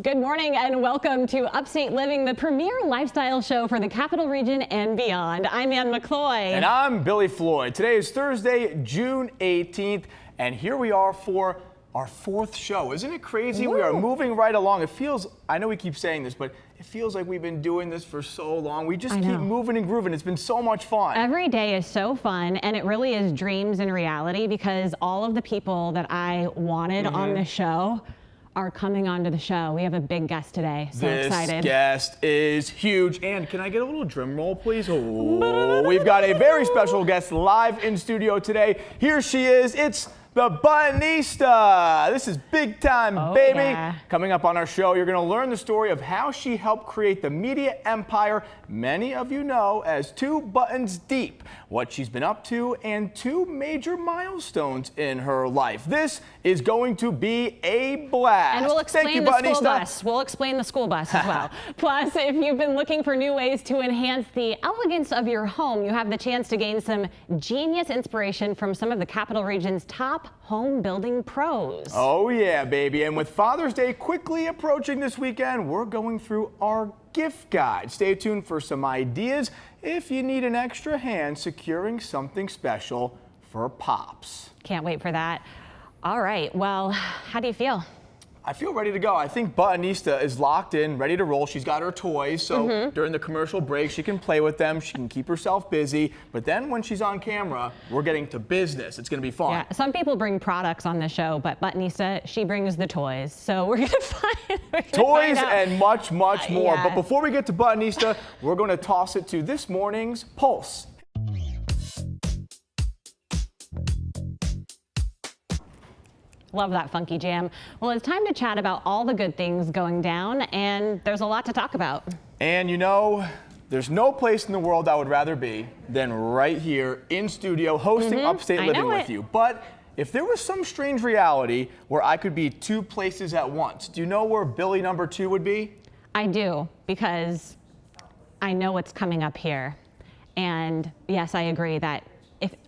Good morning and welcome to Upstate Living, the premier lifestyle show for the Capital Region and beyond. I'm Ann McCloy. And I'm Billy Floyd. Today is Thursday, June 18th, and here we are for our fourth show. Isn't it crazy? Woo. We are moving right along. It feels, I know we keep saying this, but it feels like we've been doing this for so long. We just keep moving and grooving. It's been so much fun. Every day is so fun, and it really is dreams and reality because all of the people that I wanted on the show are coming onto the show. We have a big guest today, so excited. This guest is huge. And can I get a little drum roll, please? Oh, we've got a very special guest live in studio today. Here she is. It's the Buttonista. This is big time, baby. Yeah. Coming up on our show, you're going to learn the story of how she helped create the media empire many of you know as Two Buttons Deep, what she's been up to, and two major milestones in her life. This is going to be a blast. And we'll explain the school bus. We'll explain the school bus as well. Plus, if you've been looking for new ways to enhance the elegance of your home, you have the chance to gain some genius inspiration from some of the Capital Region's top home building pros. Oh yeah, baby. And with Father's Day quickly approaching this weekend, we're going through our gift guide. Stay tuned for some ideas if you need an extra hand securing something special for Pops. Can't wait for that. All right, well, how do you feel? I feel ready to go. I think Buttonista is locked in, ready to roll. She's got her toys, so during the commercial break, she can play with them. She can keep herself busy. But then when she's on camera, we're getting to business. It's going to be fun. Yeah, some people bring products on the show, but Buttonista, she brings the toys. So we're going to find toys and much, much more. Yeah. But before we get to Buttonista, we're going to toss it to this morning's Pulse. Love that funky jam. Well, it's time to chat about all the good things going down, and there's a lot to talk about. And you know, there's no place in the world I would rather be than right here in studio hosting Upstate Living with you. But if there was some strange reality where I could be two places at once, do you know where Billy number 2 would be? I do, because I know what's coming up here. And yes, I agree that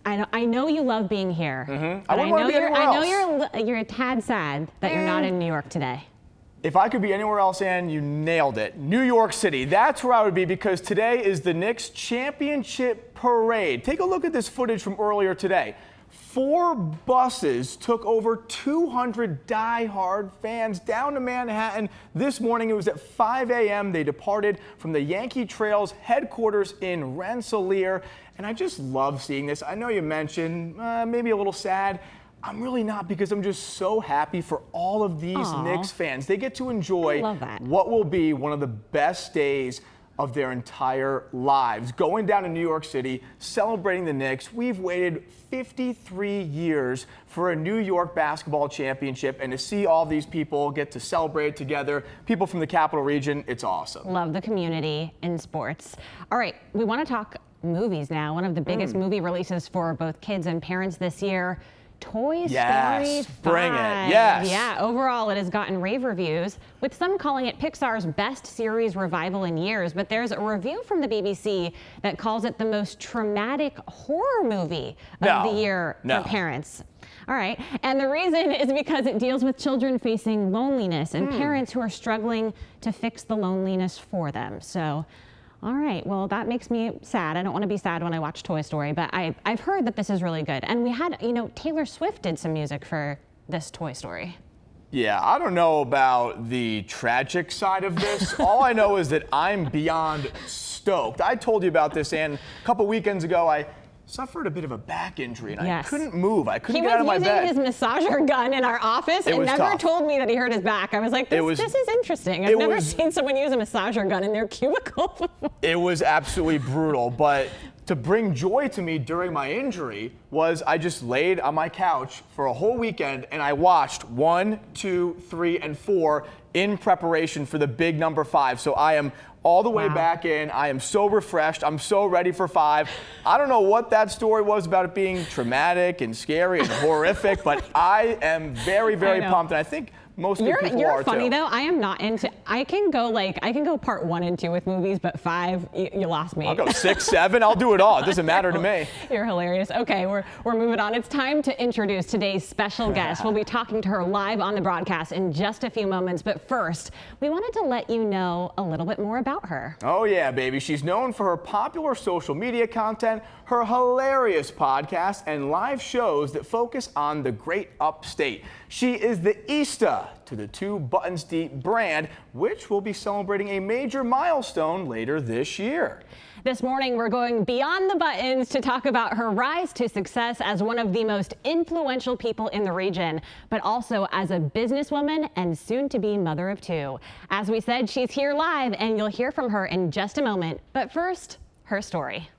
I know you love being here. I wouldn't want to be anywhere else. I know you're a tad sad that you're not in New York today. If I could be anywhere else, Ann, you nailed it. New York City, that's where I would be because today is the Knicks championship parade. Take a look at this footage from earlier today. 4 buses took over 200 diehard fans down to Manhattan. This morning, it was at 5 a.m. They departed from the Yankee Trails headquarters in Rensselaer. And I just love seeing this. I know you mentioned maybe a little sad. I'm really not because I'm just so happy for all of these Knicks fans. They get to enjoy what will be one of the best days of their entire lives. Going down to New York City, celebrating the Knicks. We've waited 53 years for a New York basketball championship, and to see all these people get to celebrate together, people from the Capital Region, it's awesome. Love the community in sports. All right, we want to talk movies now. One of the biggest movie releases for both kids and parents this year, Toy Story 5. Bring it. Yes. Yeah, overall it has gotten rave reviews, with some calling it Pixar's best series revival in years. But there's a review from the BBC that calls it the most traumatic horror movie of the year for parents. All right, and the reason is because it deals with children facing loneliness and parents who are struggling to fix the loneliness for them. So, all right, well, that makes me sad. I don't want to be sad when I watch Toy Story, but I've heard that this is really good. And we had, Taylor Swift did some music for this Toy Story. Yeah, I don't know about the tragic side of this. All I know is that I'm beyond stoked. I told you about this, and a couple weekends ago, I suffered a bit of a back injury, and I couldn't move. I couldn't get out of my bed. He was using his massager gun in our office and never told me that he hurt his back. I was like, this is interesting. I've never seen someone use a massager gun in their cubicle before. It was absolutely brutal, but to bring joy to me during my injury was I just laid on my couch for a whole weekend and I watched 1, 2, 3, and 4 in preparation for the big number 5. So I am all the way back in. I am so refreshed. I'm so ready for 5. I don't know what that story was about it being traumatic and scary and horrific, but I am very, very pumped. And I think most people are too. You're funny though. I am not into. I can go part 1 and 2 with movies, but 5, you lost me. I'll go 6, 7. I'll do it all. It doesn't matter to me. You're hilarious. Okay, we're moving on. It's time to introduce today's special guest. We'll be talking to her live on the broadcast in just a few moments. But first, we wanted to let you know a little bit more about her. Oh yeah, baby. She's known for her popular social media content, her hilarious podcast, and live shows that focus on the great upstate. She is the Ista to the 2 Buttons Deep brand, which will be celebrating a major milestone later this year. This morning, we're going beyond the buttons to talk about her rise to success as one of the most influential people in the region, but also as a businesswoman and soon-to-be mother of 2. As we said, she's here live, and you'll hear from her in just a moment. But first, her story.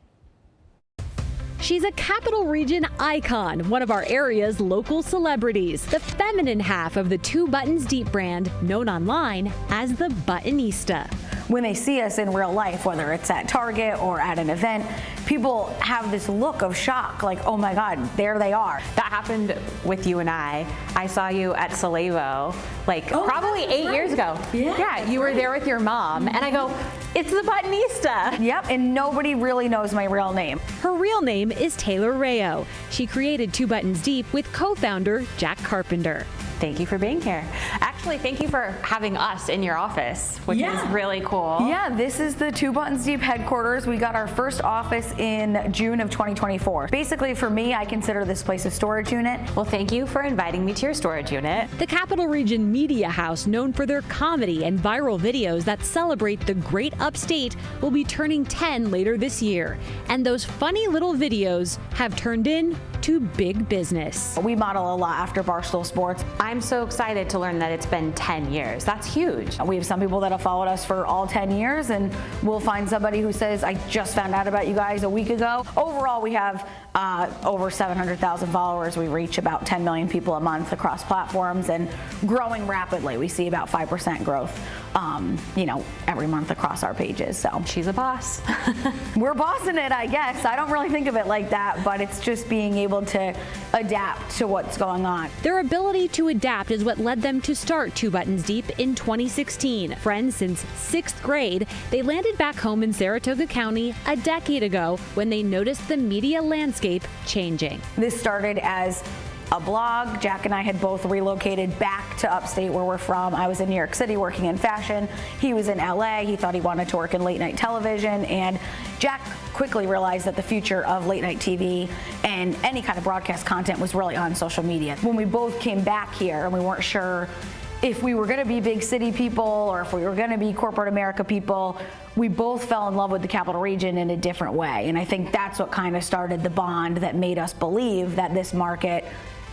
She's a Capital Region icon, one of our area's local celebrities, the feminine half of the 2 Buttons Deep brand, known online as the Buttonista. When they see us in real life, whether it's at Target or at an event, people have this look of shock, like, oh my God, there they are. That happened with you and I. I saw you at Salevo, probably 8 years ago. Yeah, you were there with your mom, and I go, it's the Buttonista. Yep, and nobody really knows my real name. Her real name is Taylor Rayo. She created 2 Buttons Deep with co-founder Jack Carpenter. Thank you for being here. Actually, thank you for having us in your office, which is really cool. Yeah, this is the 2 Buttons Deep headquarters. We got our first office in June of 2024. Basically, for me, I consider this place a storage unit. Well, thank you for inviting me to your storage unit. The Capital Region Media House, known for their comedy and viral videos that celebrate the great upstate, will be turning 10 later this year. And those funny little videos have turned into big business. We model a lot after Barstool Sports. I'm so excited to learn that it's been 10 years. That's huge. We have some people that have followed us for all 10 years, and we'll find somebody who says, I just found out about you guys a week ago. Overall, we have over 700,000 followers. We reach about 10 million people a month across platforms and growing rapidly. We see about 5% growth, every month across our pages. So she's a boss. We're bossing it, I guess. I don't really think of it like that, but it's just being able to adapt to what's going on. Their ability to adapt is what led them to start 2 Buttons Deep in 2016. Friends since 6th grade, they landed back home in Saratoga County a decade ago when they noticed the media landscape changing. This started as a blog. Jack and I had both relocated back to upstate where we're from. I was in New York City working in fashion. He was in LA. He thought he wanted to work in late night television, and Jack quickly realized that the future of late night TV and any kind of broadcast content was really on social media. When we both came back here and we weren't sure if we were going to be big city people or if we were going to be corporate America people, we both fell in love with the Capital Region in a different way. And I think that's what kind of started the bond that made us believe that this market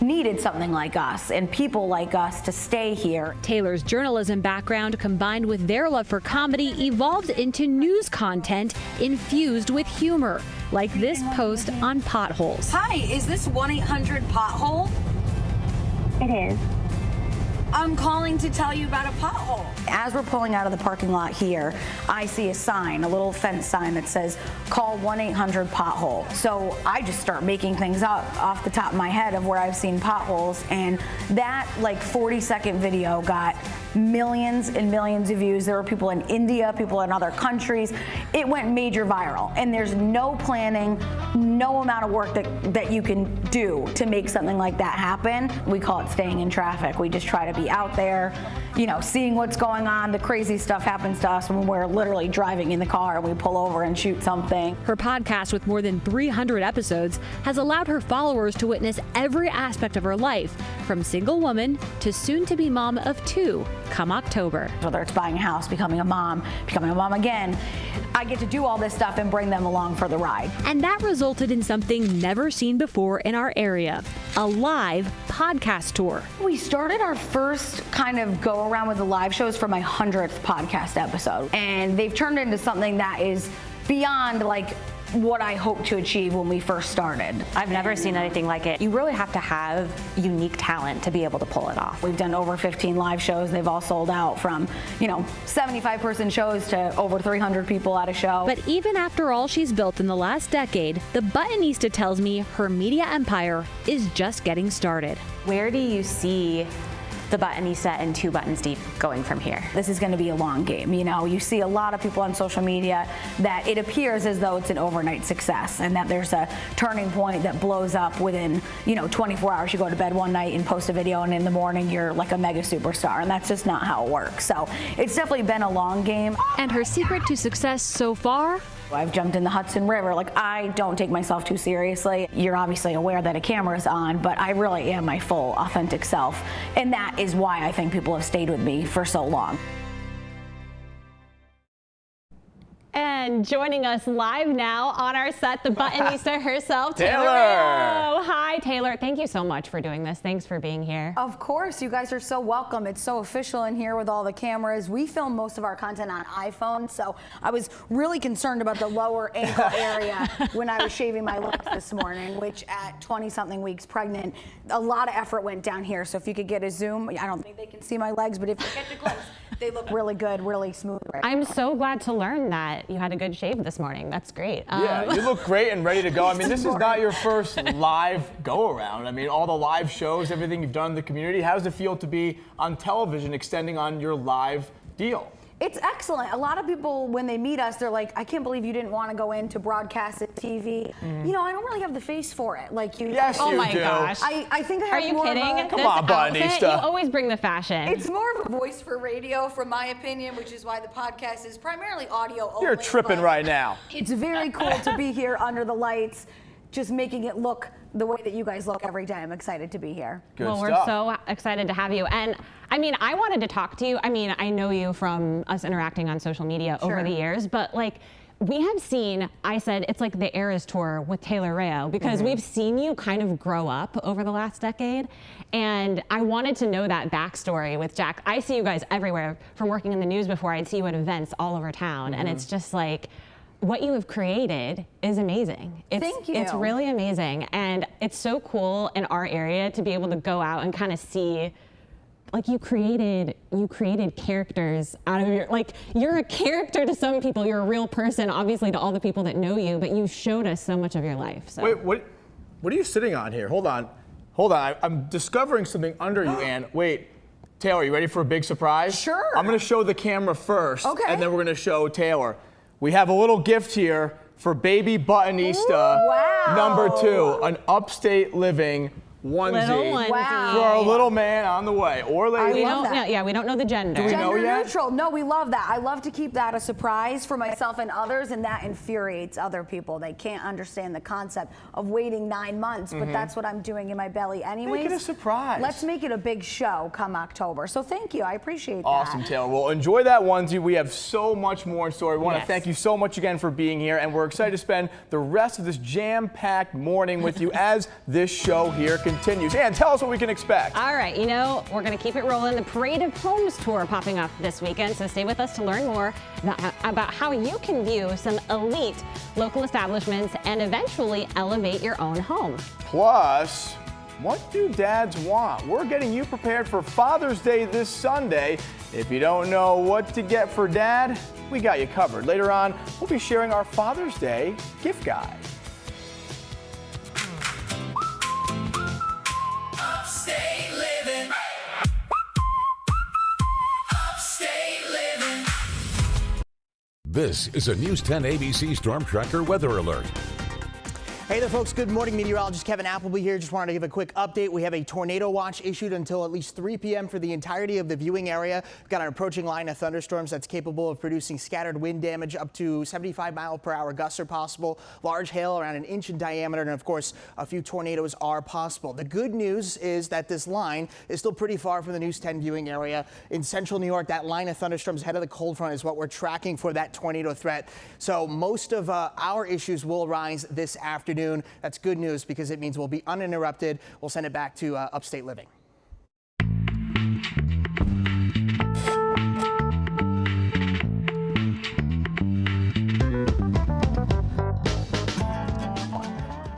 needed something like us and people like us to stay here. Taylor's journalism background combined with their love for comedy evolved into news content infused with humor, like this post on potholes. Hi, is this 1-800-POTHOLE? It is. I'm calling to tell you about a pothole. As we're pulling out of the parking lot here, I see a sign, a little fence sign that says, call 1-800-POTHOLE. So I just start making things up off the top of my head of where I've seen potholes, and that 40-second video got millions and millions of views. There were people in India, people in other countries. It went major viral, and there's no planning, no amount of work that you can do to make something like that happen. We call it staying in traffic. We just try to be out there, seeing what's going on. The crazy stuff happens to us when we're literally driving in the car and we pull over and shoot something. Her podcast with more than 300 episodes has allowed her followers to witness every aspect of her life, from single woman to soon-to-be mom of 2 come October. Whether it's buying a house, becoming a mom again, I get to do all this stuff and bring them along for the ride. And that resulted in something never seen before in our area, a live podcast tour. We started our first kind of go around with the live shows for my 100th podcast episode, and they've turned into something that is beyond what I hoped to achieve when we first started. I've never seen anything like it. You really have to have unique talent to be able to pull it off. We've done over 15 live shows. They've all sold out, from 75-person shows to over 300 people at a show. But even after all she's built in the last decade, the Buttonista tells me her media empire is just getting started. Where do you see the buttonista and 2 buttons deep going from here. This is going to be a long game. You know, you see a lot of people on social media that it appears as though it's an overnight success and that there's a turning point that blows up within, 24 hours. You go to bed one night and post a video, and in the morning you're like a mega superstar, and that's just not how it works. So it's definitely been a long game. And her secret to success so far? I've jumped in the Hudson River. Like, I don't take myself too seriously. You're obviously aware that a camera's on, but I really am my full, authentic self. And that is why I think people have stayed with me for so long. And joining us live now on our set, the buttonista herself, Taylor. Taylor. Hi, Taylor. Thank you so much for doing this. Thanks for being here. Of course, you guys are so welcome. It's so official in here with all the cameras. We film most of our content on iPhone, so I was really concerned about the lower ankle area when I was shaving my legs this morning, which at 20-something weeks pregnant, a lot of effort went down here. So if you could get a zoom, I don't think they can see my legs, but if you get too close, they look really good, really smooth. I'm so glad to learn that you had a good shave this morning. That's great. Yeah, you look great and ready to go. I mean, this is not your first live go-around. I mean, all the live shows, everything you've done in the community. How does it feel to be on television extending on your live deal? It's excellent. A lot of people, when they meet us, they're like, I can't believe you didn't want to go into broadcasted TV. You know, I don't really have the face for it like you. Yes, oh you my do. gosh. I think I have Are you more kidding? of a, Come on, Buttonista. You always bring the fashion. It's more of a voice for radio, from my opinion, which is why the podcast is primarily audio only. You're tripping right now. It's very cool to be here under the lights, just making it look the way that you guys look every day. I'm excited to be here. Good well, stuff. we're so excited to have you. And I mean, I wanted to talk to you. I mean, I know you from us interacting on social media over the years, but like, we have seen, I said, it's like the Eras Tour with Taylor Rayo, because we've seen you kind of grow up over the last decade. And I wanted to know that backstory with Jack. I see you guys everywhere. From working in the news before, I'd see you at events all over town. And it's just like, what you have created is amazing. Thank you. It's really amazing. And it's so cool in our area to be able to go out and kind of see, like, you created characters out of your, like, you're a character to some people, you're a real person, obviously, to all the people that know you, but you showed us so much of your life. So. Wait, what are you sitting on here? Hold on. I'm discovering something under you, Ann. Wait, Taylor, you ready for a big surprise? Sure. I'm gonna show the camera first, Okay. and then we're gonna show Taylor. We have a little gift here for baby Buttonista number 2, an Upstate Living onesie, Little onesie. Wow. for our little man on the way, or lady. We love don't know, that. yeah, we don't know the gender. Do we know Gender yet? neutral. No, we love that. I love to keep that a surprise for myself and others, and that infuriates other people. They can't understand the concept of waiting 9 months, but that's what I'm doing in my belly anyways. Make it a surprise. Let's make it a big show come October. So thank you. I appreciate that. Awesome, Taylor. Well, enjoy that onesie. We have so much more in store. We want to Yes. thank you so much again for being here, and we're excited to spend the rest of this jam-packed morning with you as this show here continues. And tell us what we can expect. All right, you know, we're going to keep it rolling. The Parade of Homes tour popping up this weekend, so stay with us to learn more about how you can view some elite local establishments and eventually elevate your own home. Plus, what do dads want? We're getting you prepared for Father's Day this Sunday. If you don't know what to get for dad, we got you covered. Later on, we'll be sharing our Father's Day gift guide. Upstate living. Upstate living. This is a News 10 ABC Storm Tracker weather alert. Hey there, folks. Good morning. Meteorologist Kevin Appleby here. Just wanted to give a quick update. We have a tornado watch issued until at least 3 p.m. for the entirety of the viewing area. We've got an approaching line of thunderstorms that's capable of producing scattered wind damage. Up to 75-mile-per-hour gusts are possible. Large hail around 1 inch in diameter. And, of course, a few tornadoes are possible. The good news is that this line is still pretty far from the News 10 viewing area. In central New York, that line of thunderstorms ahead of the cold front is what we're tracking for that tornado threat. So most of our issues will rise this afternoon. That's good news because it means we'll be uninterrupted. We'll send it back to Upstate Living.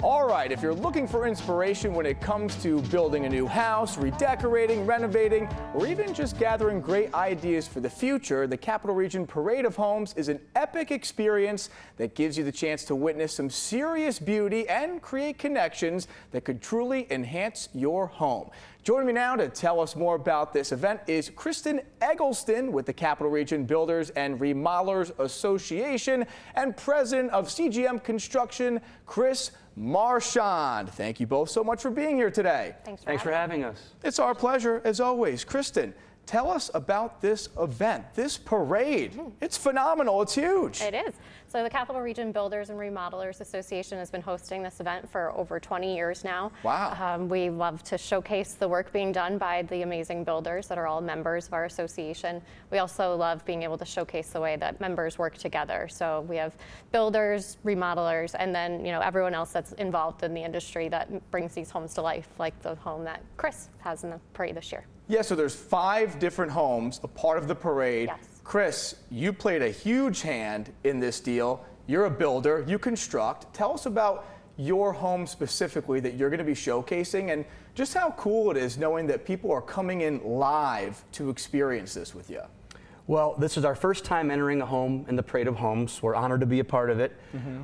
All right, if you're looking for inspiration when it comes to building a new house, redecorating, renovating, or even just gathering great ideas for the future, the Capital Region Parade of Homes is an epic experience that gives you the chance to witness some serious beauty and create connections that could truly enhance your home. Joining me now to tell us more about this event is Kristen Eggleston with the Capital Region Builders and Remodelers Association and president of CGM Construction, Chris Marchand. Thank you both so much for being here today. Thanks for having us. It's our pleasure as always. Kristen, tell us about this event, this parade. It's phenomenal. It's huge. It is. So the Capital Region Builders and Remodelers Association has been hosting this event for over 20 years now. Wow. We love to showcase the work being done by the amazing builders that are all members of our association. We also love being able to showcase the way that members work together. So we have builders, remodelers, and then everyone else that's involved in the industry that brings these homes to life, like the home that Chris has in the parade this year. Yeah, so there's 5 different homes, a part of the parade. Yes. Chris, you played a huge hand in this deal. You're a builder, you construct. Tell us about your home specifically that you're going to be showcasing and just how cool it is knowing that people are coming in live to experience this with you. Well, this is our first time entering a home in the Parade of Homes. We're honored to be a part of it.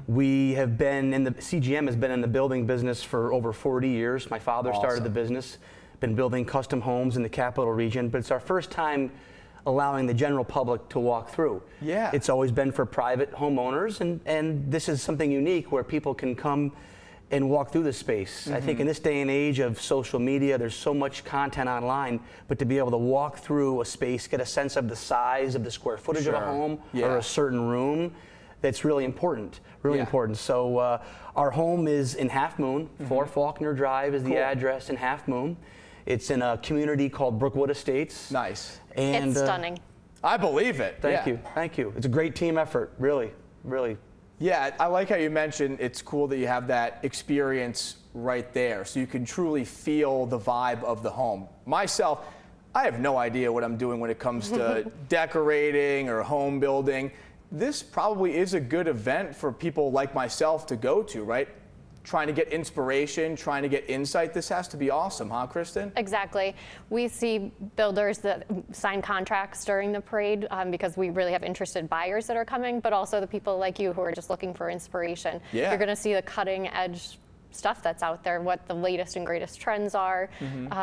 We have been CGM has been in the building business for over 40 years. My father started the business, been building custom homes in the Capital Region, but it's our first time allowing the general public to walk through. Yeah. It's always been for private homeowners, and this is something unique where people can come and walk through the space. I think in this day and age of social media, there's so much content online, but to be able to walk through a space, get a sense of the size of the square footage of a home or a certain room, that's really important, important. So our home is in Half Moon, 4 Faulkner Drive is the address in Half Moon. It's in a community called Brookwood Estates. Nice. And it's stunning. I believe it. Thank you. Thank you. It's a great team effort, really, really. Yeah, I like how you mentioned it's cool that you have that experience right there so you can truly feel the vibe of the home. Myself, I have no idea what I'm doing when it comes to decorating or home building. This probably is a good event for people like myself to go to, right? Trying to get inspiration, trying to get insight. This has to be awesome, huh, Kristen? Exactly. We see builders that sign contracts during the parade because we really have interested buyers that are coming, but also the people like you who are just looking for inspiration. Yeah. You're going to see the cutting edge stuff that's out there, what the latest and greatest trends are,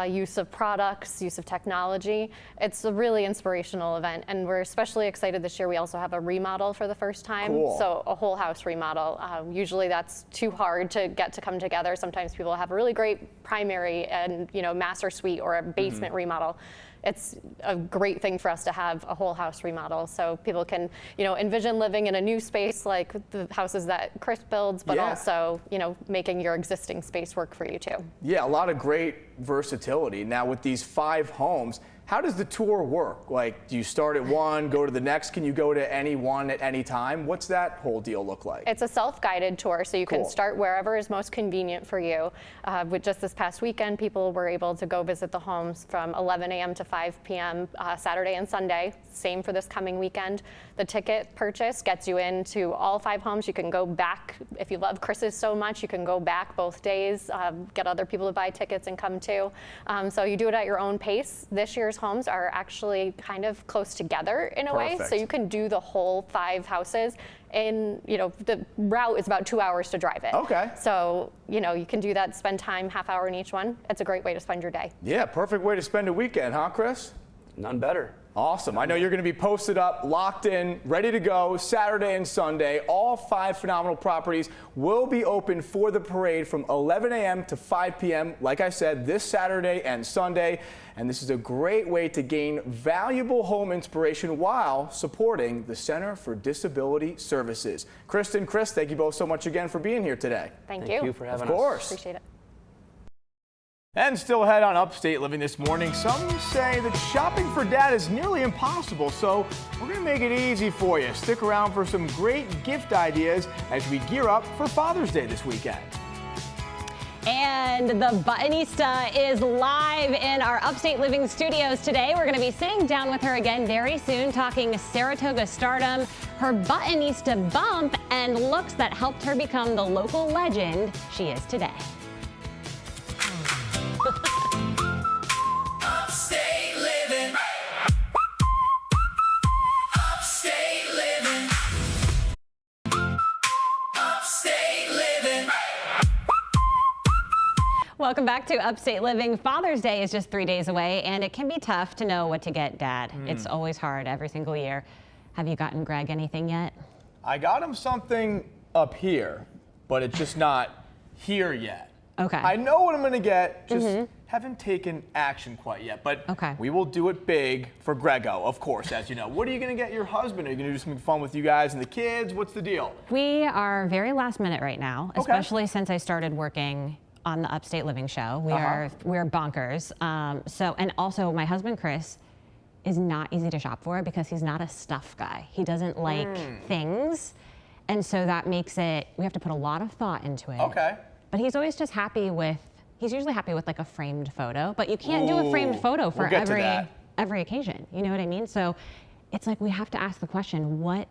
use of products, use of technology. It's a really inspirational event, and we're especially excited this year. We also have a remodel for the first time, so a whole house remodel. Usually that's too hard to get to come together. Sometimes people have a really great primary and master suite or a basement remodel. It's a great thing for us to have a whole house remodel so people can, envision living in a new space like the houses that Chris builds, but also, making your existing space work for you too. Yeah, a lot of great versatility. Now with these 5 homes, how does the tour work? Like, do you start at one, go to the next? Can you go to any one at any time? What's that whole deal look like? It's a self-guided tour, so you can start wherever is most convenient for you. With just this past weekend, people were able to go visit the homes from 11 a.m. to 5 p.m. Saturday and Sunday. Same for this coming weekend. The ticket purchase gets you into all 5 homes. You can go back, if you love Chris's so much, you can go back both days, get other people to buy tickets and come too. So you do it at your own pace. This year's homes are actually kind of close together in a way, so you can do the whole 5 houses in, the route is about 2 hours to drive it. Okay. So, you can do that, spend time, half hour in each one. It's a great way to spend your day. Yeah, perfect way to spend a weekend, huh, Chris? None better. Awesome. I know you're going to be posted up, locked in, ready to go Saturday and Sunday. All 5 phenomenal properties will be open for the parade from 11 a.m. to 5 p.m. Like I said, this Saturday and Sunday. And this is a great way to gain valuable home inspiration while supporting the Center for Disability Services. Kristen, Chris, thank you both so much again for being here today. Thank you. Thank you for having us. Of course. Appreciate it. And still ahead on Upstate Living this morning, some say that shopping for Dad is nearly impossible, so we're going to make it easy for you. Stick around for some great gift ideas as we gear up for Father's Day this weekend. And the Buttonista is live in our Upstate Living studios today. We're going to be sitting down with her again very soon, talking Saratoga stardom, her Buttonista bump, and looks that helped her become the local legend she is today. Upstate Living. Upstate Living. Upstate Living. Welcome back to Upstate Living. Father's Day is just 3 days away, and it can be tough to know what to get Dad. It's always hard every single year. Have you gotten Greg anything yet? I got him something up here, but it's just not here yet. Okay. I know what I'm going to get, just haven't taken action quite yet. But we will do it big for Grego, of course, as you know. What are you going to get your husband? Are you going to do something fun with you guys and the kids? What's the deal? We are very last minute right now, especially since I started working on the Upstate Living show. We're bonkers. And also my husband, Chris, is not easy to shop for because he's not a stuff guy. He doesn't like things. And so that makes it, we have to put a lot of thought into it. Okay. But he's always just happy with, he's usually happy with like a framed photo, but you can't do a framed photo for every occasion. You know what I mean? So it's like we have to ask the question, what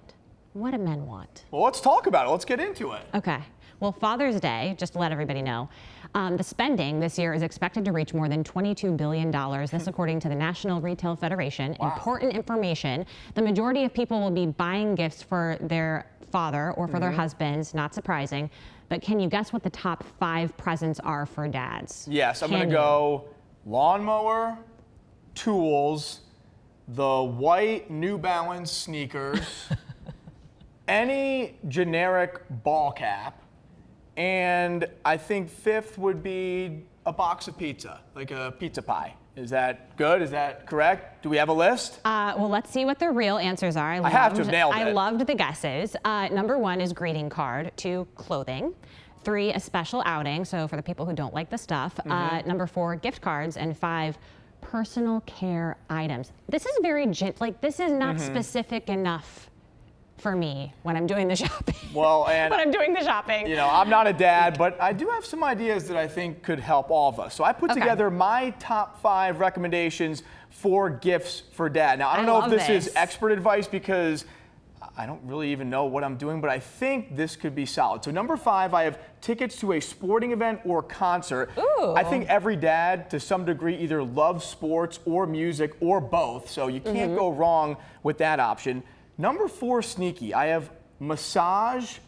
do men want? Well, let's talk about it. Let's get into it. Okay. Well, Father's Day, just to let everybody know, the spending this year is expected to reach more than $22 billion. This according to the National Retail Federation. Wow. Important information. The majority of people will be buying gifts for their father or for their husbands, not surprising. But can you guess what the top 5 presents are for dads? Yes, I'm going to go lawnmower, tools, the white New Balance sneakers, any generic ball cap, and I think 5th would be a box of pizza, like a pizza pie. Is that good? Is that correct? Do we have a list? Well, let's see what the real answers are. I have to have nailed it. I loved the guesses. Number 1 is greeting card. 2, clothing. 3, a special outing, so for the people who don't like the stuff. Number 4, gift cards. And 5, personal care items. This is very, this is not specific enough for me when I'm doing the shopping. Well, and when I'm doing the shopping. You know, I'm not a dad, but I do have some ideas that I think could help all of us. So I put together my top 5 recommendations for gifts for dad. Now, I don't know if this is expert advice because I don't really even know what I'm doing, but I think this could be solid. So number 5, I have tickets to a sporting event or concert. Ooh. I think every dad, to some degree, either loves sports or music or both, so you can't go wrong with that option. Number 4, sneaky. I have massage/spa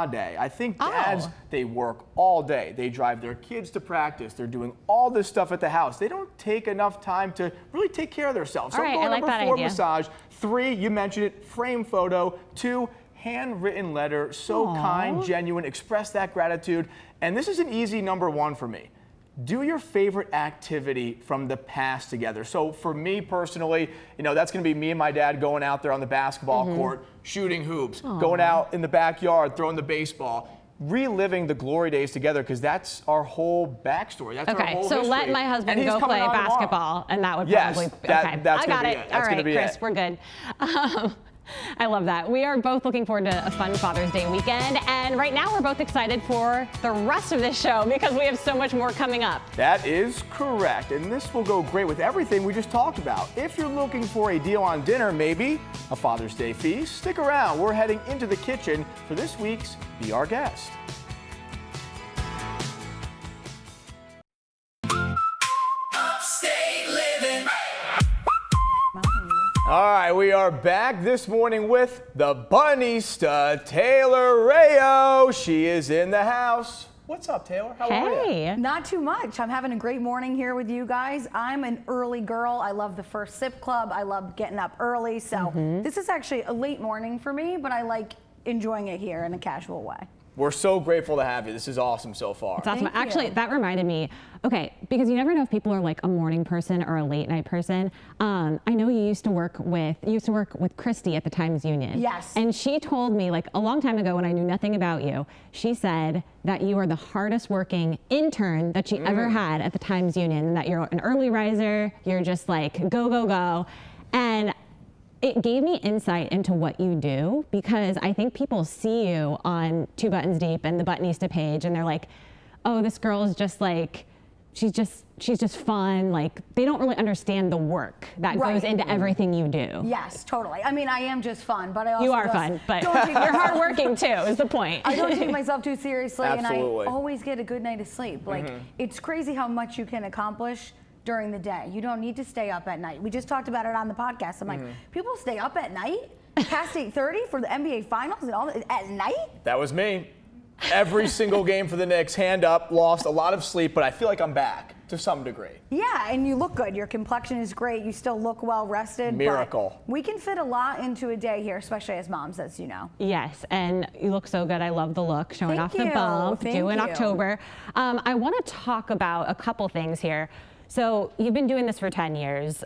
day. I think dads, they work all day. They drive their kids to practice. They're doing all this stuff at the house. They don't take enough time to really take care of themselves. So I'm going number 4, massage. 3, you mentioned it, frame photo. 2, handwritten letter. So kind, genuine, express that gratitude. And this is an easy number 1 for me. Do your favorite activity from the past together. So for me personally, you know, that's going to be me and my dad going out there on the basketball court, shooting hoops, going out in the backyard, throwing the baseball, reliving the glory days together, because that's our whole backstory. That's our whole history. So let my husband go play basketball, and that would probably that's I got it. All right, Chris, we're good. I love that. We are both looking forward to a fun Father's Day weekend. And right now we're both excited for the rest of this show because we have so much more coming up. That is correct. And this will go great with everything we just talked about. If you're looking for a deal on dinner, maybe a Father's Day feast, stick around. We're heading into the kitchen for this week's Be Our Guest. Upstate Living. All right, we are back this morning with the Bunnysta, Taylor Rayo. She is in the house. What's up, Taylor? How are you? Not too much. I'm having a great morning here with you guys. I'm an early girl. I love the First Sip Club. I love getting up early. So this is actually a late morning for me, but I like enjoying it here in a casual way. We're so grateful to have you. This is awesome so far. It's awesome. Actually, that reminded me, okay, because you never know if people are like a morning person or a late night person. I know you used to work with Christy at the Times Union. Yes. And she told me like a long time ago when I knew nothing about you, she said that you are the hardest working intern that she ever had at the Times Union, and that you're an early riser, you're just like go, go, go. And it gave me insight into what you do, because I think people see you on 2 Buttons Deep and the Buttonista page, and they're like, oh, this girl is just like, she's just fun. Like, they don't really understand the work that goes into everything you do. Yes, totally. I mean, I am just fun, but I also you are fun, but you're hardworking too, is the point. I don't take myself too seriously, Absolutely. and I always get a good night of sleep. Like, it's crazy how much you can accomplish during the day. You don't need to stay up at night. We just talked about it on the podcast. I'm like, people stay up at night past 8:30 for the NBA Finals and all at night? That was me. every single game for the Knicks, hand up, lost a lot of sleep, but I feel like I'm back to some degree. Yeah, and you look good. Your complexion is great. You still look well rested. Miracle. We can fit a lot into a day here, especially as moms, as you know. Yes, and you look so good. I love the look, showing Thank off the you. bump, Thank due in you. October. I want to talk about a couple things here. So you've been doing this for 10 years,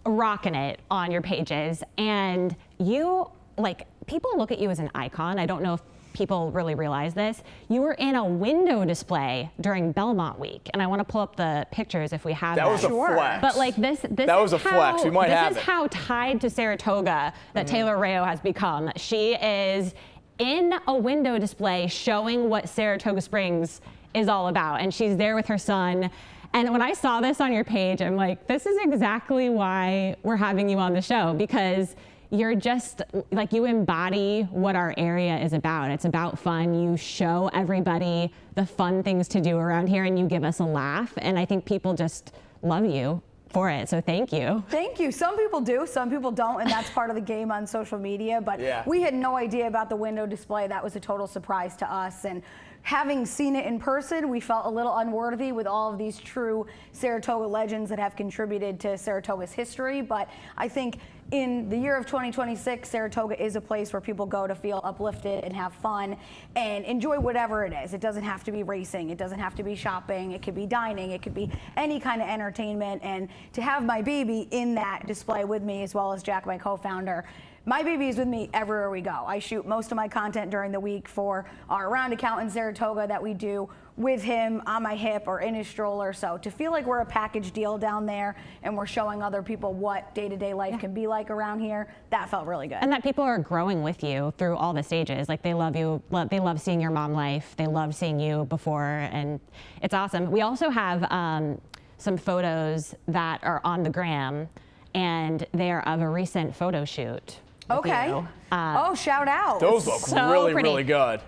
rocking it on your pages, and you, like, people look at you as an icon. I don't know if people really realize this. You were in a window display during Belmont Week, and I want to pull up the pictures if we have that. That was a flex. But like this that was a flex. We might have it. This is how tied to Saratoga that Taylor Rayo has become. She is in a window display showing what Saratoga Springs is all about, and she's there with her son. And when I saw this on your page, I'm like, this is exactly why we're having you on the show, because you're just, like, you embody what our area is about. It's about fun. You show everybody the fun things to do around here, and you give us a laugh. And I think people just love you for it, so thank you. Thank you. Some people do, some people don't, and that's part of the game on social media. But we had no idea about the window display. That was a total surprise to us. And having seen it in person, we felt a little unworthy with all of these true Saratoga legends that have contributed to Saratoga's history. But I think in the year of 2026, Saratoga is a place where people go to feel uplifted and have fun and enjoy whatever it is. It doesn't have to be racing. It doesn't have to be shopping. It could be dining. It could be any kind of entertainment. And to have my baby in that display with me, as well as Jack, my co-founder, my baby is with me everywhere we go. I shoot most of my content during the week for our round account in Saratoga that we do with him on my hip or in his stroller. So to feel like we're a package deal down there and we're showing other people what day-to-day life can be like around here, that felt really good. And that people are growing with you through all the stages. Like, they love you. They love seeing your mom life. They love seeing you before, and it's awesome. We also have some photos that are on the gram, and they are of a recent photo shoot. Okay. Oh, shout out. Those look really good.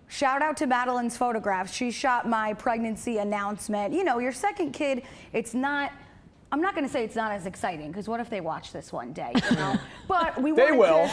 Shout out to Madeline's photographs. She shot my pregnancy announcement. You know, your second kid, it's not, I'm not going to say it's not as exciting, because what if they watch this one day, you know? But we wanted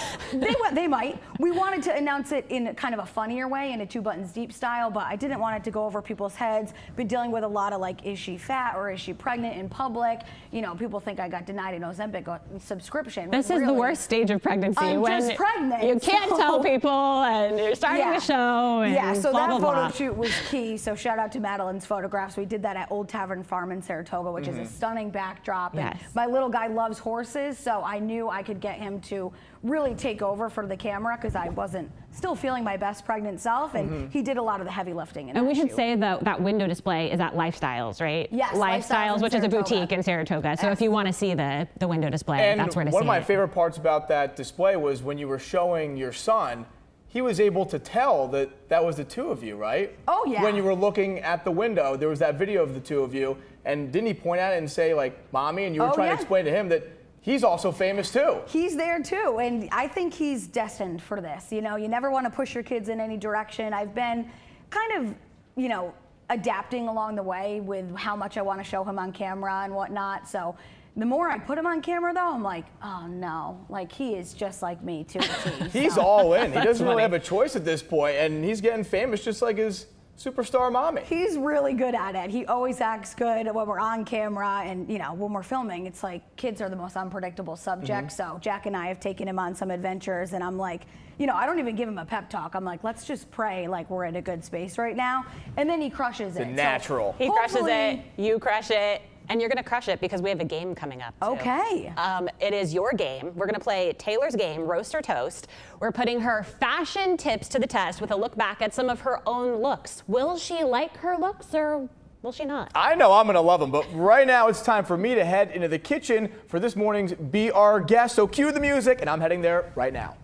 they might. We wanted to announce it in kind of a funnier way, in a Two Buttons Deep style, but I didn't want it to go over people's heads. Been dealing with a lot of, like, is she fat or is she pregnant in public? You know, people think I got denied an Ozempic subscription. This is the worst stage of pregnancy. I'm just pregnant. You can't tell people, and you're starting the show, and so blah, that blah, photo blah. shoot was key. So shout out to Madeline's photographs. We did that at Old Tavern Farm in Saratoga, which is a stunning backdrop. And my little guy loves horses, so I knew I could get him to really take over for the camera, because I wasn't still feeling my best pregnant self, and he did a lot of the heavy lifting. And we should say that that window display is at Lifestyles, right? Yes, Lifestyles, which is a boutique in Saratoga. So if you want to see the window display, that's where to see it. One of my favorite parts about that display was when you were showing your son, he was able to tell that that was the two of you, right? Oh, yeah. When you were looking at the window, there was that video of the two of you, and didn't he point at it and say, like, mommy? And you were trying to explain to him that he's also famous too. He's there too, and I think he's destined for this. You know, you never want to push your kids in any direction. I've been kind of, you know, adapting along the way with how much I want to show him on camera and whatnot. So the more I put him on camera, though, I'm like, oh no, like, he is just like me to a T. He's all in. He doesn't really have a choice at this point, and he's getting famous just like his superstar mommy. He's really good at it. He always acts good when we're on camera, and, you know, when we're filming, it's like kids are the most unpredictable subject. So Jack and I have taken him on some adventures, and I'm like, you know, I don't even give him a pep talk. I'm like, let's just pray like we're in a good space right now, and then he crushes it. It's natural. He crushes it, you crush it, and you're going to crush it because we have a game coming up, too. Okay. It is your game. We're going to play Taylor's game, Roast or Toast. We're putting her fashion tips to the test with a look back at some of her own looks. Will she like her looks, or will she not? I know I'm going to love them, but right now it's time for me to head into the kitchen for this morning's Be Our Guest. So cue the music, and I'm heading there right now.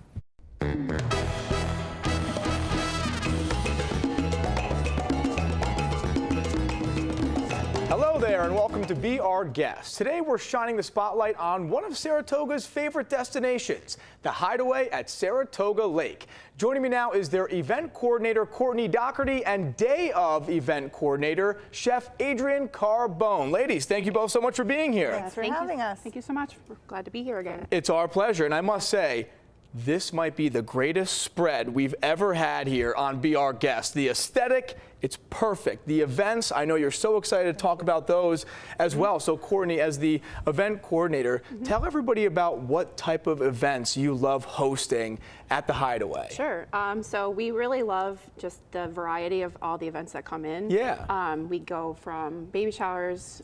Hello there, and welcome to Be Our Guest. Today we're shining the spotlight on one of Saratoga's favorite destinations, the Hideaway at Saratoga Lake. Joining me now is their event coordinator, Courtney Doherty, and day of event coordinator, Chef Adrienne Carbone. Ladies, thank you both so much for being here. Thanks for having us. Thank you so much. We're glad to be here again. It's our pleasure, and I must say, This might be the greatest spread we've ever had here on Be Our Guest. The aesthetic, it's perfect. The events, I know you're so excited to talk about those as well. So Courtney, as the event coordinator, tell everybody about what type of events you love hosting at the Hideaway. Sure. So we really love just the variety of all the events that come in. Yeah. We go from baby showers,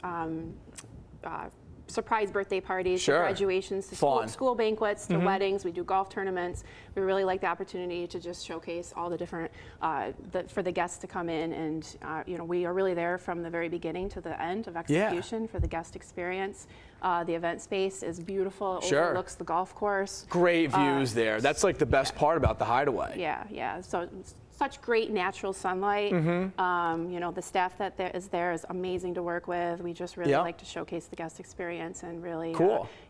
surprise birthday parties, Sure. to graduations, to school banquets, to weddings. We do golf tournaments. We really like the opportunity to just showcase all the different, for the guests to come in. And, you know, we are really there from the very beginning to the end of execution for the guest experience. The event space is beautiful. It overlooks the golf course. Great views there. That's like the best part about the Hideaway. Yeah. So such great natural sunlight. You know, the staff that is there is amazing to work with. We just really like to showcase the guest experience and really,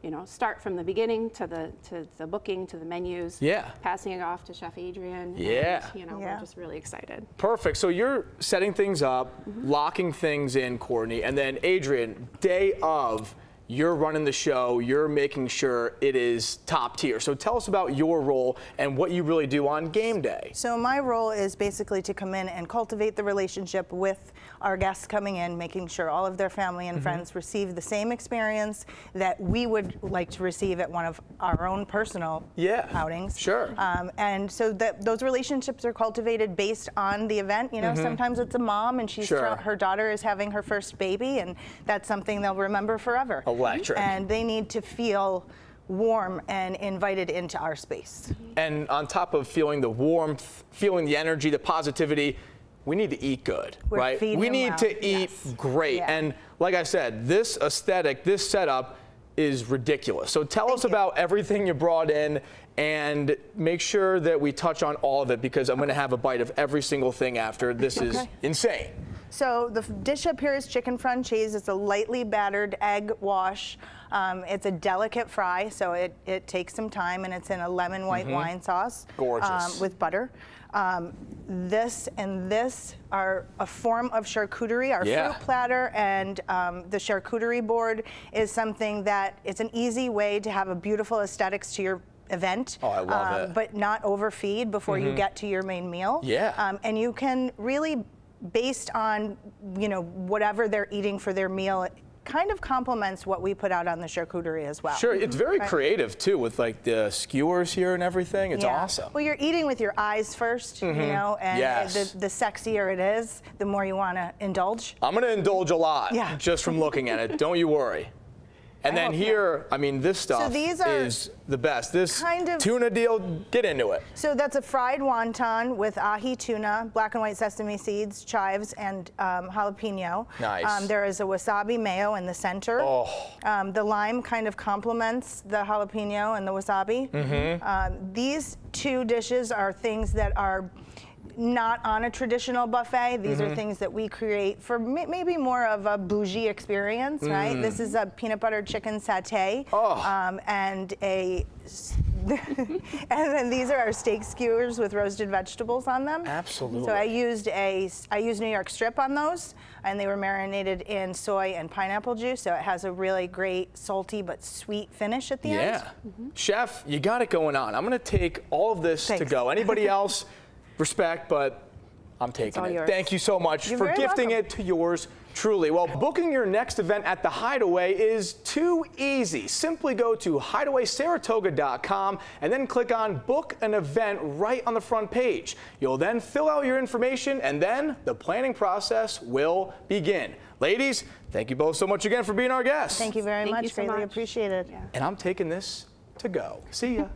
you know, start from the beginning to the booking, to the menus. Passing it off to Chef Adrian. And, you know, we're just really excited. Perfect. So you're setting things up, locking things in, Courtney, and then Adrian, day of, you're running the show, you're making sure it is top tier. So tell us about your role and what you really do on game day. So my role is basically to come in and cultivate the relationship with our guests coming in, making sure all of their family and friends receive the same experience that we would like to receive at one of our own personal outings. Sure. And so those relationships are cultivated based on the event. You know, sometimes it's a mom and she's her daughter is having her first baby, and that's something they'll remember forever. Electric. And they need to feel warm and invited into our space. And on top of feeling the warmth, feeling the energy, the positivity, we need to eat good, right? We need to eat great. And like I said, this aesthetic, this setup is ridiculous. So tell us about everything you brought in and make sure that we touch on all of it, because I'm going to have a bite of every single thing after. This is insane. So the dish up here is chicken franchise. It's a lightly battered egg wash. It's a delicate fry, so it takes some time, and it's in a lemon white wine sauce. Gorgeous. With butter. This and this are a form of charcuterie. Our fruit platter and the charcuterie board is something that it's an easy way to have a beautiful aesthetics to your event. Oh, I love it. But not overfeed before you get to your main meal. And you can really, based on, you know, whatever they're eating for their meal, it kind of complements what we put out on the charcuterie as well. Sure, it's very creative too, with like the skewers here and everything. It's awesome. Well, you're eating with your eyes first, you know, and the sexier it is, the more you want to indulge. I'm going to indulge a lot just from looking at it. Don't you worry. And then here, I mean, this stuff is the best. This kind of tuna deal, get into it. So that's a fried wonton with ahi tuna, black and white sesame seeds, chives, and jalapeno. Nice. There is a wasabi mayo in the center. The lime kind of complements the jalapeno and the wasabi. These two dishes are things that are not on a traditional buffet. These are things that we create for maybe more of a bougie experience, right? This is a peanut butter chicken satay, and then these are our steak skewers with roasted vegetables on them. Absolutely. So I used New York strip on those, and they were marinated in soy and pineapple juice, so it has a really great salty but sweet finish at the end. Chef, you got it going on. I'm going to take all of this to go. Anybody else? Respect, but I'm taking it. Thank you so much for gifting it to yours truly. Well, booking your next event at the Hideaway is too easy. Simply go to hideawaysaratoga.com and then click on Book an Event right on the front page. You'll then fill out your information, and then the planning process will begin. Ladies, thank you both so much again for being our guests. Thank you very much. Greatly appreciated. And I'm taking this to go. See ya.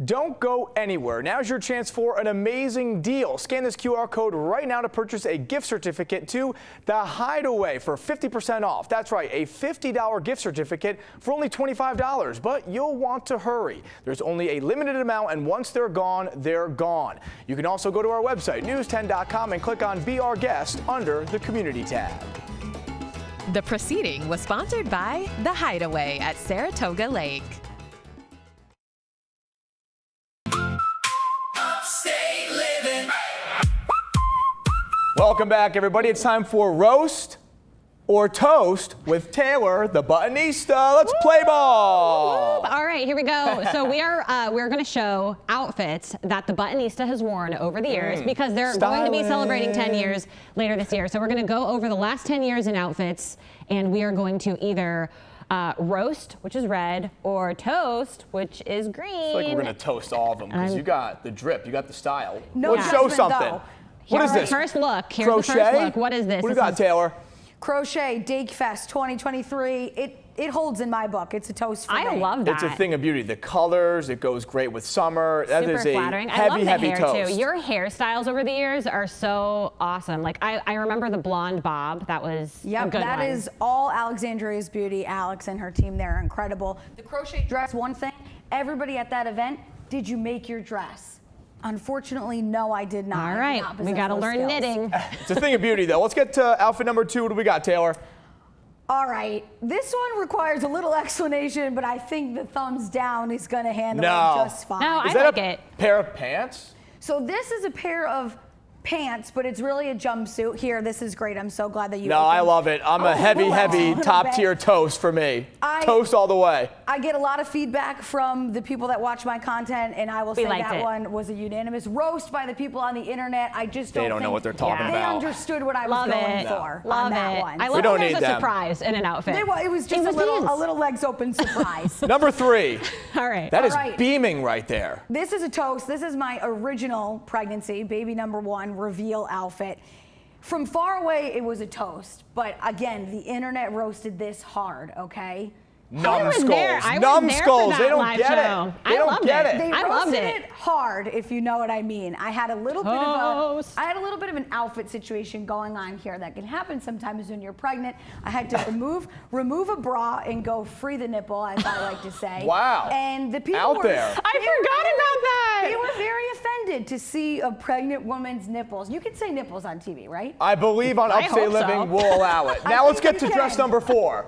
Don't go anywhere. Now's your chance for an amazing deal. Scan this QR code right now to purchase a gift certificate to the Hideaway for 50% off. That's right, a $50 gift certificate for only $25, but you'll want to hurry. There's only a limited amount, and once they're gone, they're gone. You can also go to our website, news10.com, and click on Be Our Guest under the Community tab. The proceeding was sponsored by The Hideaway at Saratoga Lake. Upstate Living. Welcome back, everybody. It's time for Roast or toast with Taylor, the buttonista. Let's play ball. All right, here we go. So we're going to show outfits that the buttonista has worn over the years because they're going to be celebrating 10 years later this year. So we're going to go over the last 10 years in outfits, and we are going to either roast, which is red, or toast, which is green. I feel like we're going to toast all of them because you got the drip, you got the style. No Let's show something. though. What is this? First look. Here's Crochet? the first look. What is this? What do you got, Taylor? Crochet Dakefest 2023. It holds in my book. It's a toast for me. I love that. It's a thing of beauty. The colors, it goes great with summer. That Super is a flattering. heavy, I love the heavy hair toast. too. Your hairstyles over the years are so awesome. Like I remember the blonde bob. That was a good one. That is all Alexandria's beauty. Alex and her team, they're incredible. The crochet dress, one thing, everybody at that event, did you make your dress? Unfortunately, no, I did not. All right, we got to learn knitting. It's a thing of beauty, though. Let's get to outfit number 2. What do we got, Taylor? All right, this one requires a little explanation, but I think the thumbs down is going to handle it just fine. No, is I that like a it. pair of pants? So this is a pair of pants, but it's really a jumpsuit. Here, this is great. I'm so glad that you. No, I love it. I'm a heavy, top tier toast for me. Toast all the way. I get a lot of feedback from the people that watch my content, and I will say that one was a unanimous roast by the people on the internet. I just don't. They don't know what they're talking They about. understood what I was going for on that one. I love when there's a surprise in an outfit. It was just a little legs open surprise. Number 3. All right. That is beaming right there. This is a toast. This is my original pregnancy, baby number 1 reveal outfit. From far away, it was a toast, but again, the internet roasted this hard, okay? Numbskulls. Numbskulls. They don't get it. They don't get it. They roasted it hard, if you know what I mean. I had a little bit of an outfit situation going on here that can happen sometimes when you're pregnant. I had to remove a bra and go free the nipple, as I like to say. Wow. And the people out were, there. I forgot about that. They were very offended to see a pregnant woman's nipples. You can say nipples on TV, right? I believe on Upstate Living we'll allow it. Now let's get to dress number 4.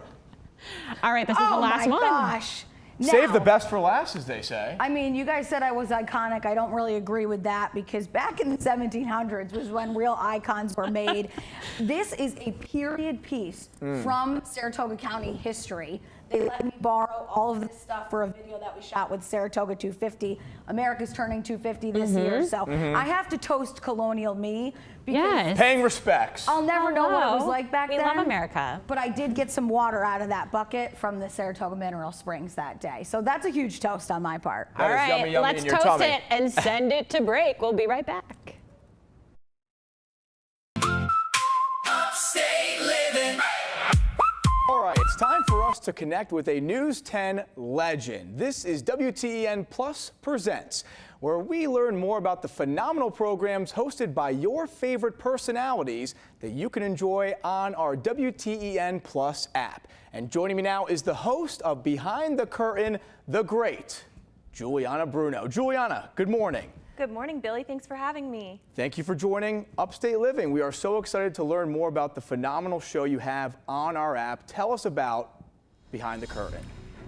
All right, this is the last one. Oh my gosh. Save the best for last, as they say. I mean, you guys said I was iconic. I don't really agree with that because back in the 1700s was when real icons were made. This is a period piece from Saratoga County history. They let me borrow all of this stuff for a video that we shot with Saratoga 250. America's turning 250 this year, so I have to toast colonial me. Because paying respects. I'll never know what it was like back then. We love America. But I did get some water out of that bucket from the Saratoga Mineral Springs that day. So that's a huge toast on my part. All right, let's toast it and send it to break. We'll be right back. Upstate Living. All right, it's time for us to connect with a News 10 legend. This is WTEN Plus Presents, where we learn more about the phenomenal programs hosted by your favorite personalities that you can enjoy on our WTEN Plus app. And joining me now is the host of Behind the Curtain, the great Juliana Bruno. Juliana, good morning. Good morning, Billy. Thanks for having me. Thank you for joining Upstate Living. We are so excited to learn more about the phenomenal show you have on our app. Tell us about Behind the Curtain.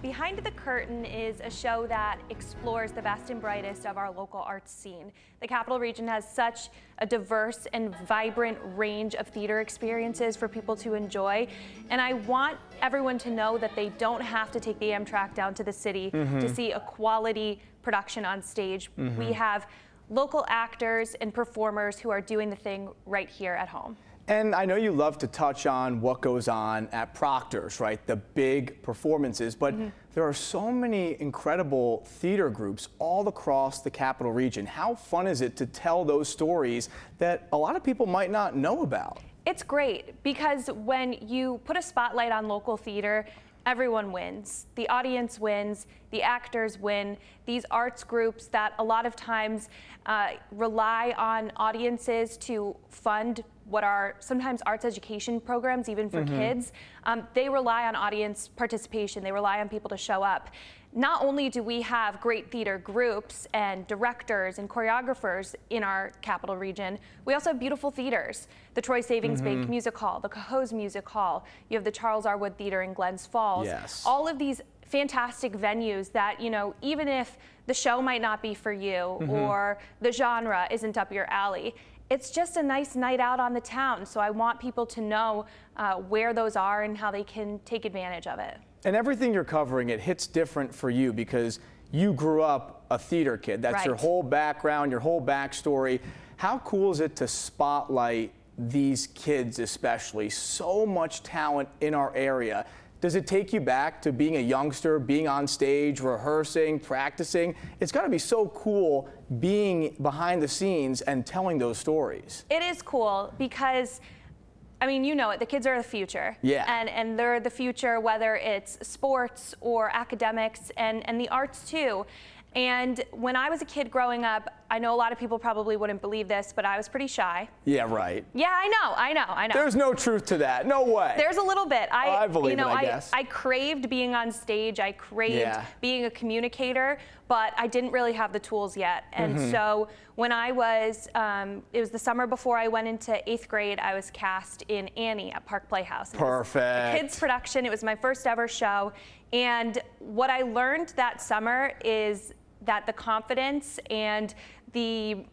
Behind the Curtain is a show that explores the best and brightest of our local arts scene. The Capital Region has such a diverse and vibrant range of theater experiences for people to enjoy. And I want everyone to know that they don't have to take the Amtrak down to the city to see a quality production on stage. We have local actors and performers who are doing the thing right here at home. And I know you love to touch on what goes on at Proctor's, right? The big performances, but there are so many incredible theater groups all across the Capital Region. How fun is it to tell those stories that a lot of people might not know about? It's great because when you put a spotlight on local theater, everyone wins. The audience wins, the actors win. These arts groups that a lot of times rely on audiences to fund what are sometimes arts education programs, even for kids, they rely on audience participation. They rely on people to show up. Not only do we have great theater groups and directors and choreographers in our Capital Region, we also have beautiful theaters. The Troy Savings Bank Music Hall, the Cohoes Music Hall, you have the Charles R. Wood Theater in Glens Falls. Yes. All of these fantastic venues that, you know, even if the show might not be for you or the genre isn't up your alley, it's just a nice night out on the town. So I want people to know where those are and how they can take advantage of it. And everything you're covering, it hits different for you because you grew up a theater kid. That's your whole background, your whole backstory. How cool is it to spotlight these kids especially? So much talent in our area. Does it take you back to being a youngster, being on stage, rehearsing, practicing? It's got to be so cool being behind the scenes and telling those stories. It is cool because, I mean, you know it, the kids are the future. Yeah. And they're the future, whether it's sports or academics and the arts too. And when I was a kid growing up, I know a lot of people probably wouldn't believe this, but I was pretty shy. Yeah, right. Yeah, I know. There's no truth to that. No way. There's a little bit. I believe it, I guess. I craved being on stage. I craved being a communicator, but I didn't really have the tools yet. And so when I was, it was the summer before I went into 8th grade, I was cast in Annie at Park Playhouse. Perfect. A kids production. It was my first ever show. And what I learned that summer is that the confidence and the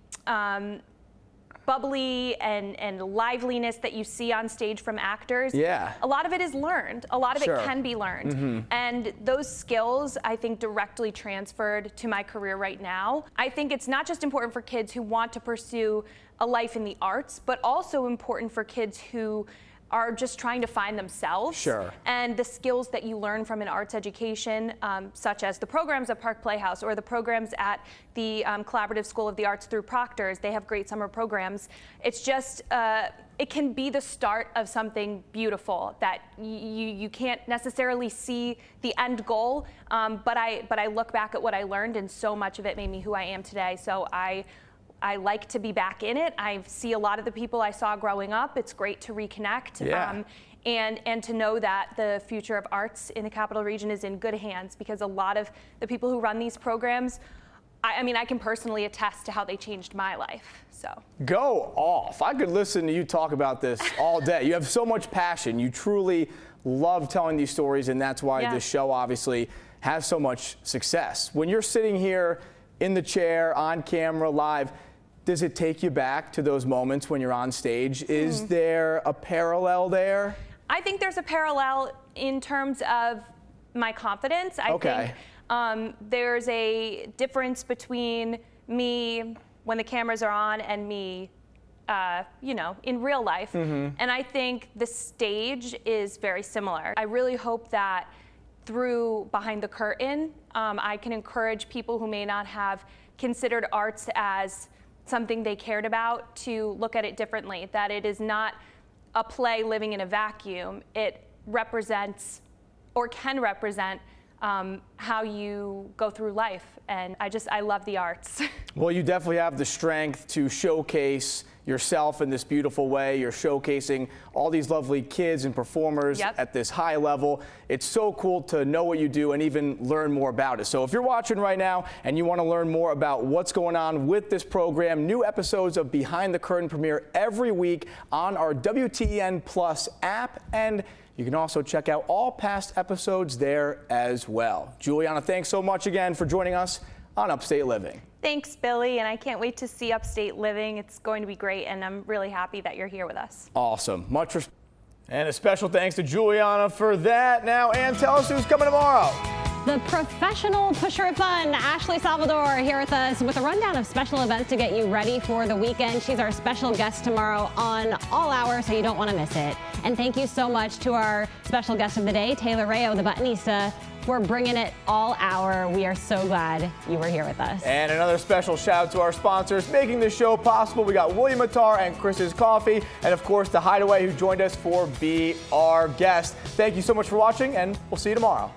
bubbly and liveliness that you see on stage from actors, a lot of it is learned. A lot of it can be learned. And those skills, I think, directly transferred to my career right now. I think it's not just important for kids who want to pursue a life in the arts, but also important for kids who are just trying to find themselves. And the skills that you learn from an arts education, such as the programs at Park Playhouse or the programs at the Collaborative School of the Arts through Proctor's. They have great summer programs. It's just, it can be the start of something beautiful that you can't necessarily see the end goal, but I look back at what I learned, and so much of it made me who I am today. So I like to be back in it. I see a lot of the people I saw growing up. It's great to reconnect. And to know that the future of arts in the Capital Region is in good hands, because a lot of the people who run these programs, I mean, I can personally attest to how they changed my life. So go off. I could listen to you talk about this all day. You have so much passion. You truly love telling these stories, and that's why this show obviously has so much success. When you're sitting here in the chair, on camera, live, does it take you back to those moments when you're on stage? Is there a parallel there? I think there's a parallel in terms of my confidence. I think there's a difference between me when the cameras are on and me, you know, in real life. And I think the stage is very similar. I really hope that through Behind the Curtain, I can encourage people who may not have considered arts as something they cared about to look at it differently, that it is not a play living in a vacuum. It represents, or can represent, how you go through life. And I love the arts. Well, you definitely have the strength to showcase yourself in this beautiful way. You're showcasing all these lovely kids and performers at this high level. It's so cool to know what you do and even learn more about it. So if you're watching right now and you want to learn more about what's going on with this program, new episodes of Behind the Curtain premiere every week on our WTEN Plus app, and you can also check out all past episodes there as well. Juliana, thanks so much again for joining us on Upstate Living. Thanks, Billy, and I can't wait to see Upstate Living. It's going to be great, and I'm really happy that you're here with us. Awesome. Much respect. And a special thanks to Juliana for that. Now, Ann, tell us who's coming tomorrow. The professional pusher of fun, Ashley Salvador, here with us with a rundown of special events to get you ready for the weekend. She's our special guest tomorrow on All Hour, so you don't want to miss it. And thank you so much to our special guest of the day, Taylor Rayo, the buttonista, for bringing it all hour. We are so glad you were here with us. And another special shout out to our sponsors making this show possible. We got William Attar and Chris's Coffee, and of course the Hideaway, who joined us for Be Our Guest. Thank you so much for watching, and we'll see you tomorrow.